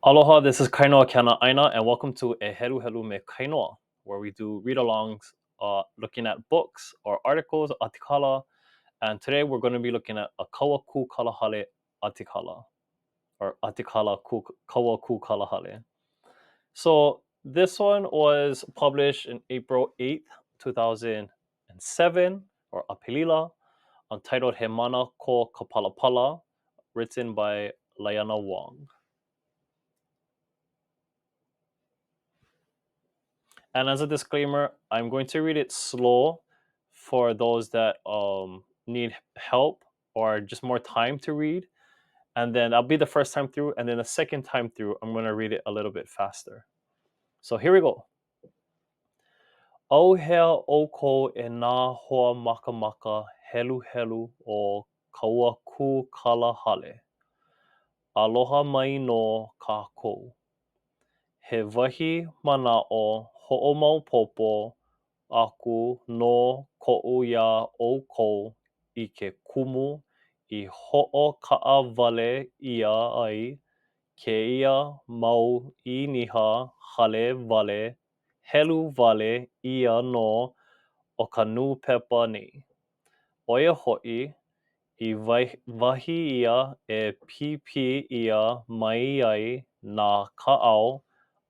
Aloha, this is Kainoa Kiana Aina, and welcome to E Helu Helu Me Kainoa, where we do read-alongs looking at books or articles, atikala, and today we're going to be looking at a Kaua Ku Kalahale atikala, or atikala Kaua Ku Kalahale. So this one was published in April 8th, 2007, or Apelila, entitled He Mana Ko Ka Palapala, written by Laiana Wong. And as a disclaimer, I'm going to read it slow for those that need help or just more time to read. And then that'll be the first time through. And then the second time through, I'm going to read it a little bit faster. So here we go. O hea oko e nā hoa maka maka helu helu o kaua ku kalahale. Aloha mai no kākou. He wahi mana'o ho'omaopopo aku no ko'u ia ʻoukou I ke kumu I hoʻokaʻawale ʻia ai kēia mau ʻīniha hale wale helu wale ʻia no o ka nūpepa nei. ʻOia hoʻi, I wahi ia e pipi ia mai ai nā kaʻao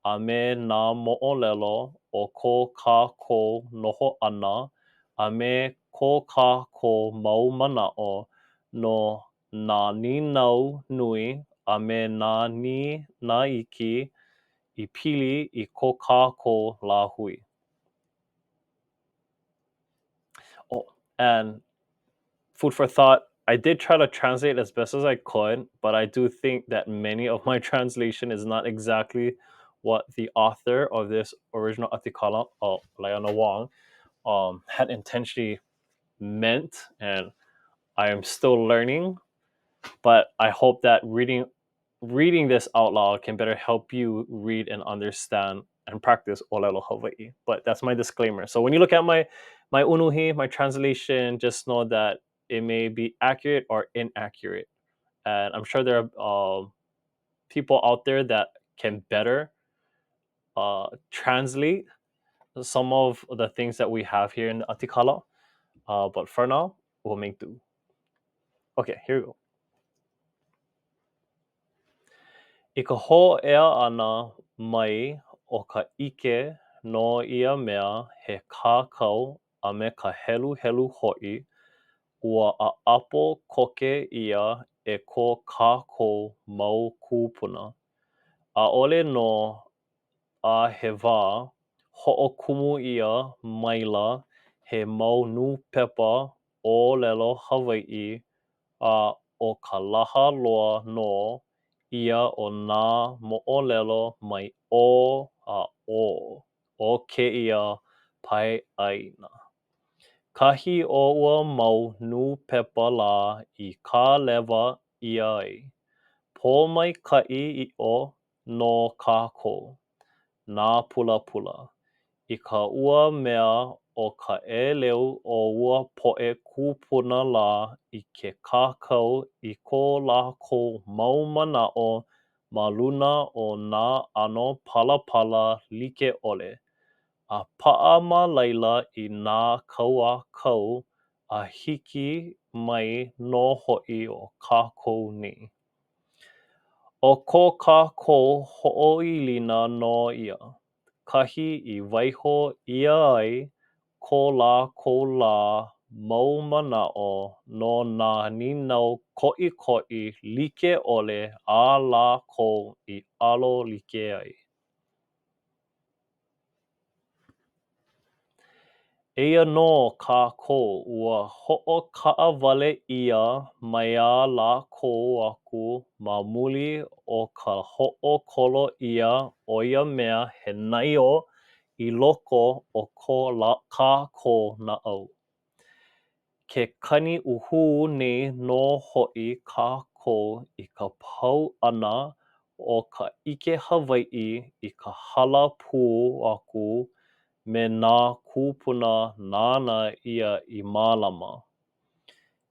a me nā moʻolelo o ko kākou noho ʻana a me ko kākou mau manaʻo no nā ninau nui a me nā ni nā iki I pili I ko kākou lāhui. Oh, and food for thought, I did try to translate as best as I could, but I do think that many of my translation is not exactly what the author of this original atikala, Laiana Wong, had intentionally meant, and I am still learning. But I hope that reading this out loud can better help you read and understand and practice Olelo Hawaii. But that's my disclaimer. So when you look at my unuhi, my translation, just know that it may be accurate or inaccurate. And I'm sure there are people out there that can better translate some of the things that we have here in the Atikala. But for now, we'll make do. Okay, here we go. I ka hōʻea ʻana mai o ka ʻike no ia mea he kākau a me ka helu helu hoʻi, ua ʻaʻapo koke ia e ko kākou mau kūpuna. ʻAʻole no a he wā, hoʻokumu ia maila he mau nūpepa ʻōlelo Hawaiʻi a o ka laha loa no ia o nā moʻolelo mai ʻō a ʻō o kēia paiāina. Kahi o ua mau nūpepa lā I kā lewa ʻia ai. Pō maikaʻi iʻo no kākou. Nā pulapula. I ka ua mea o ka ʻēleu o ua poʻe kūpuna lā I ke kākau I ko lākou mau manaʻo ma luna o nā ʻano palapala like ʻole. A paʻa ma laila I nā kauākau a hiki mai nō hoʻi o kākou nei. O ko kākou hoʻoilina no ia. Kahi I waiho ʻia ai ko lākou lā mau manaʻo no nā ninau koʻikoʻi like ʻole a lākou I ʻalo like ai. Eia nō kākou ua hoʻokaʻawale ʻia mai ā lākou aku ma muli o ka hoʻokolo ʻia o ia mea he naiō I loko o ko kākou naʻau. Ke kani uhū nei nō hoʻi kākou I ka pau ʻana o ka ʻike Hawaiʻi I ka hala pū aku me nā kūpuna nāna ia I mālama.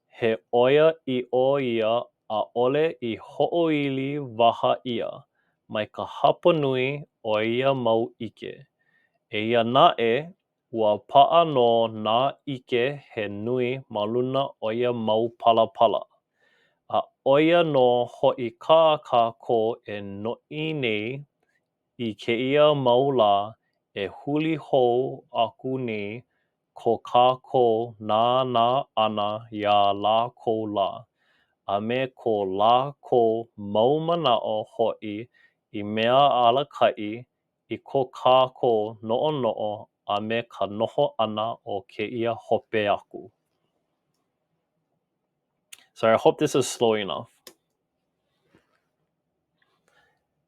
He ʻoia iʻo ia ʻaʻole I hoʻoili waha ia, mai ka hapa nui o ia mau ike. E ia naʻe, ua paʻa no nā ike he nui ma luna o ia mau palapala. A o ia no hoʻi kā kākō e noʻi nei I kēia mau lā e huli hou aku nei ko kākou nānā ʻana iā lākou lā. A me ko lākou mau manaʻo hoʻi I mea alakaʻi I ko kākou noʻonoʻo a me ka noho ʻana o kēia hope aku. Sorry, I hope this is slow enough.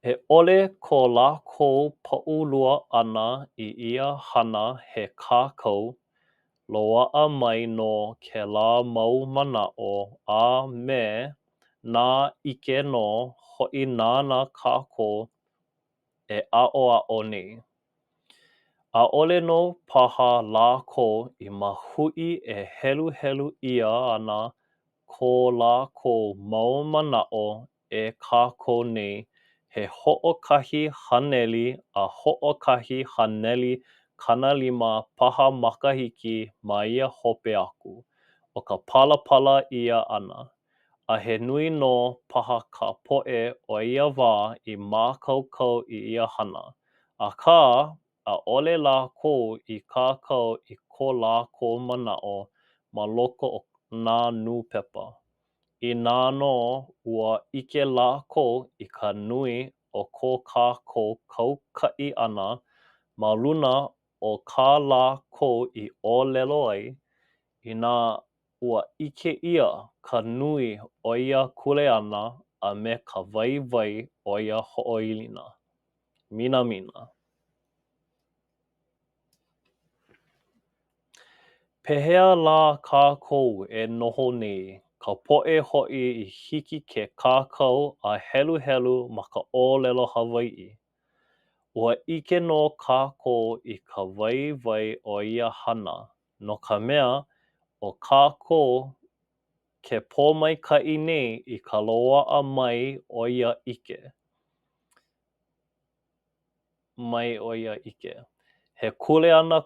E ʻole ko lākou paʻulua ʻana I ia hana he kākou loaʻa mai no kēlā mau manaʻo a me nā ʻike no hoʻi nāna kākou e aʻoaʻo nei. ʻAʻole no paha lākou I mahuʻi e heluhelu ʻia ana ko lākou mau manaʻo e kākou nei he hoʻokahi haneli a hoʻokahi haneli kanalima paha makahiki ma ia hope aku. O ka palapala ʻia ʻana. A he nui no paha ka poʻe o ia wā I mākaukau I ia hana. Akā, ʻaʻole lākou I kākau I ko lākou manaʻo ma loko o nā nūpepa. Inā no ua ʻike lākou I ka nui o ko kākou kaukaʻi ʻana ma luna o kā lākou I ʻōlelo ai, inā ua ʻike ʻia ka nui o ia kuleana a me ka waiwai o ia hoʻoilina. Minamina. Pehea lā kākou e noho nei, ka poʻe hoʻi I hiki ke kākau a heluhelu ma ka ʻōlelo Hawaiʻi. Ua ʻike no kākou I ka waiwai o ia hana, no ka mea ʻo kākou ke pōmaikaʻi nei I ka loaʻa mai o ia ʻike. He kuleana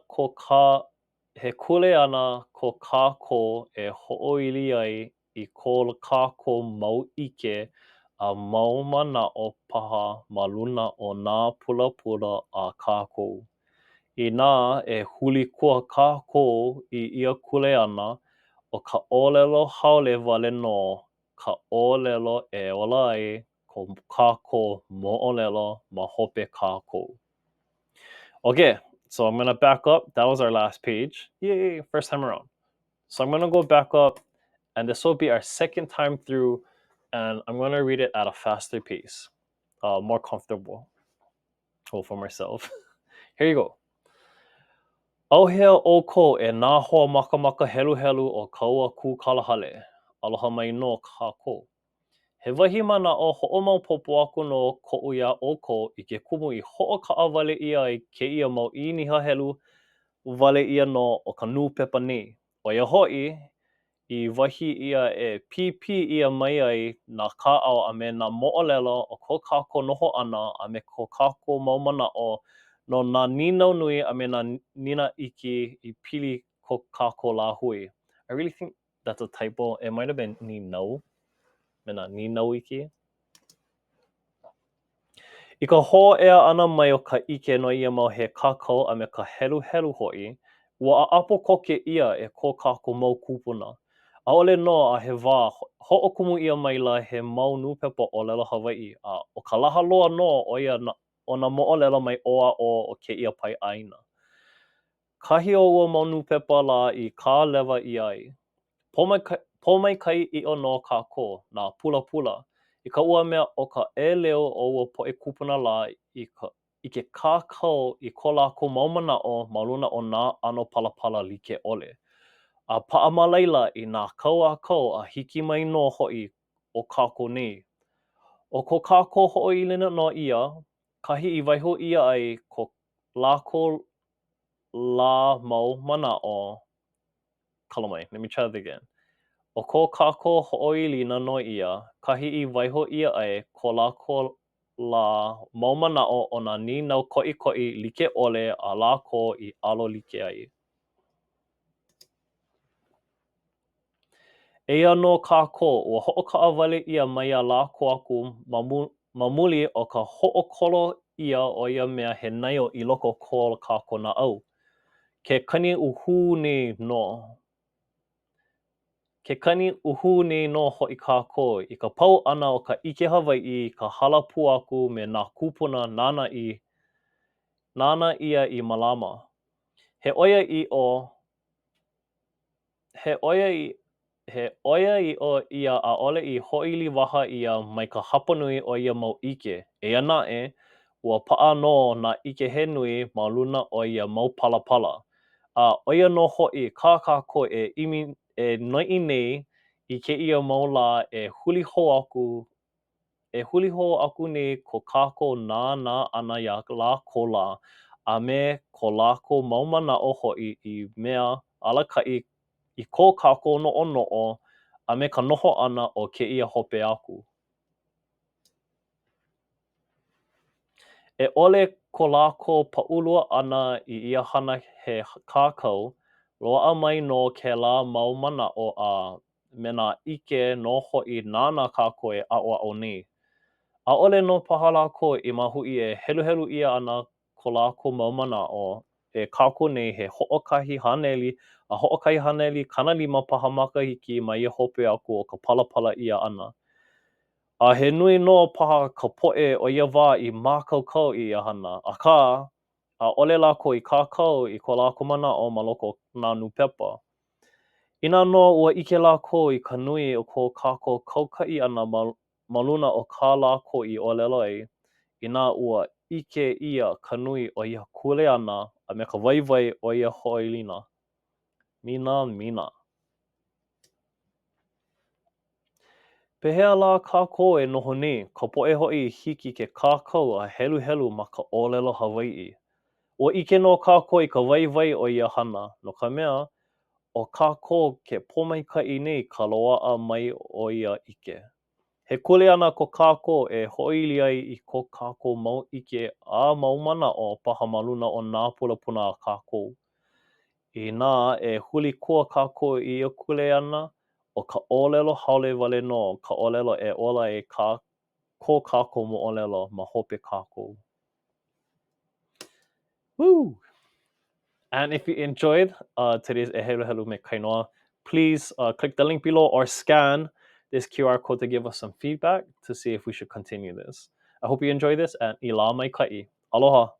ko kākou e hoʻoili ai I ko kākou mau ʻike a mau manaʻo paha ma luna o nā pulapula a kākou. Inā e huli kua kākou I ia kuleana, o ka ʻōlelo haole wale nō ka ʻōlelo e ola ai ko kākou moʻolelo ma hope kākou. Okay, so I'm going to back up. That was our last page. Yay, first time around. So I'm going to go back up, and this will be our second time through, and I'm going to read it at a faster pace, more comfortable for myself. Here you go. Auhea ʻoukou e nā hoa makamaka heluhelu o kaua kū kalahale. Aloha mai no kākou. He wahi manaʻo hoʻomaopopo aku no koʻu iā ʻoukou I ke kumu I hoʻokaʻawale ʻia I kēia mau ʻīniha helu wale ʻia no o ka nūpepa nei. O ia hoʻi, I wahi ʻia e pīpī ʻia mai ai nā kāʻao a me nā moʻolelo o ko kākou noho ʻana a me ko kākou mau manaʻo no nā ninau nui a me nā nina iki I pili ko kākou lāhui. I really think that's a typo. It might have been ninau. Me nā ninau iki. I ka hōʻea ʻana mai o ka ʻike no ia mau he kākau a me ka heluhelu hoʻi, ua aʻapo koke ʻia e ko kākou mau kūpuna. ʻAʻole nō a he wā hoʻokumu ʻia maila he mau nūpepa ʻōlelo Hawaiʻi, a o ka laha loa nō o ia o nā moʻolelo mai ʻōaʻo o kēia pai ʻāina. Kahi o ua mau nūpepa lā I kā lewa ʻia ai. Pōmaikai ʻiʻo no kākou, nā pulapula. I ka ua mea o ka ʻēleo o ua poʻe kupuna lā I ke kākau I ko lākou mau manaʻo ma luna o nā ʻano palapala like ʻole. A paʻa ma laila I nā kau a kau a hiki mai nō hoʻi o kākou nei. O ko kākou hoʻoilina no ia, kahi I waiho ʻia ai ko lākou lā mau manaʻo. Kalamai, let me try that again. O ko kākou hoʻoilina no ia, kahi I waiho ʻia ai ko lākou la mau mana'o o nā ninau koʻikoʻi like ʻole a lākou I ʻalo like ai. Eia no kākou, ua hoʻokaʻawale ʻia mai iā lākou aku ma muli o ka hoʻokolo ʻia o ia mea he naio I loko ko kākou naʻau. Ke kani uhū nei no. Ke kani uhū nei no hoʻi kākou I ka pau ʻana o ka ʻike Hawaiʻi ka hala pū aku me nā kūpuna nana ia I mālama. He ʻoia iʻo ia ʻaʻole I hoʻili waha ʻia mai ka hapanui o ia mau ʻike. Eia naʻe, ua paʻa nō nā ʻike he nui ma luna o ia mau palapala. A ʻoia nō hoʻi kā kākou e noiʻi nei I kēia mau lā e huli hou aku nei ko kākou nānā ʻana iā lākou lā a me ko lākou mau manaʻo hoʻi I mea alakaʻi I ko kākou noʻonoʻo a me ka noho ʻana o kēia hope aku. E ʻole ko lākou paʻulua ʻana I ia hana he kākau, loaʻa mai nō kēlā mau manaʻo a me nā ʻike nō hoʻi nānā kākou e aʻoaʻo nei. ʻAʻole nō paha lākou I mahuʻi e heluhelu ʻia ana ko lākou mau manaʻo e kākou nei he hoʻokahi haneli a hoʻokahi haneli kanalima paha makahiki ma ia hope aku o ka palapala ʻia ʻana. A he nui nō paha ka poʻe o ia wā I mākaukau I ia hana, akā ʻaʻole lākou I kākau I ko lākou manaʻo ma loko o nā nupepa. Inā nō ua ʻike lākou I ka nui o ko kākou kaukaʻi ʻana ma luna o kā lākou I ʻōlelo ai, inā ua ʻike ʻia ka nui o ia kuleana a me ka waiwai o ia hoʻoilina. Mina. Pehea lā kākou e noho nei, ka poʻe hoʻi hiki ke kākau a heluhelu ma ka ʻōlelo Hawaiʻi. Ua ʻike nō kākou I ka waiwai o ia hana, no ka mea, ʻo kākou ke pōmaikaʻi nei ka loaʻa mai o ia ʻike. He kuleana ko kākou e hoʻoili ai I ko kākou mau ʻike a mau manaʻo paha ma luna o nā pulapuna a kākou. Inā e huli kua kākou I ia kuleana, ʻo ka ʻōlelo haole wale nō ka ʻōlelo e ola ai ko kākou moʻolelo ma hope kākou. Woo! And if you enjoyed today's Ehelu Helu me Kainoa, please click the link below or scan this QR code to give us some feedback to see if we should continue this. I hope you enjoy this and ila mai kai. Aloha.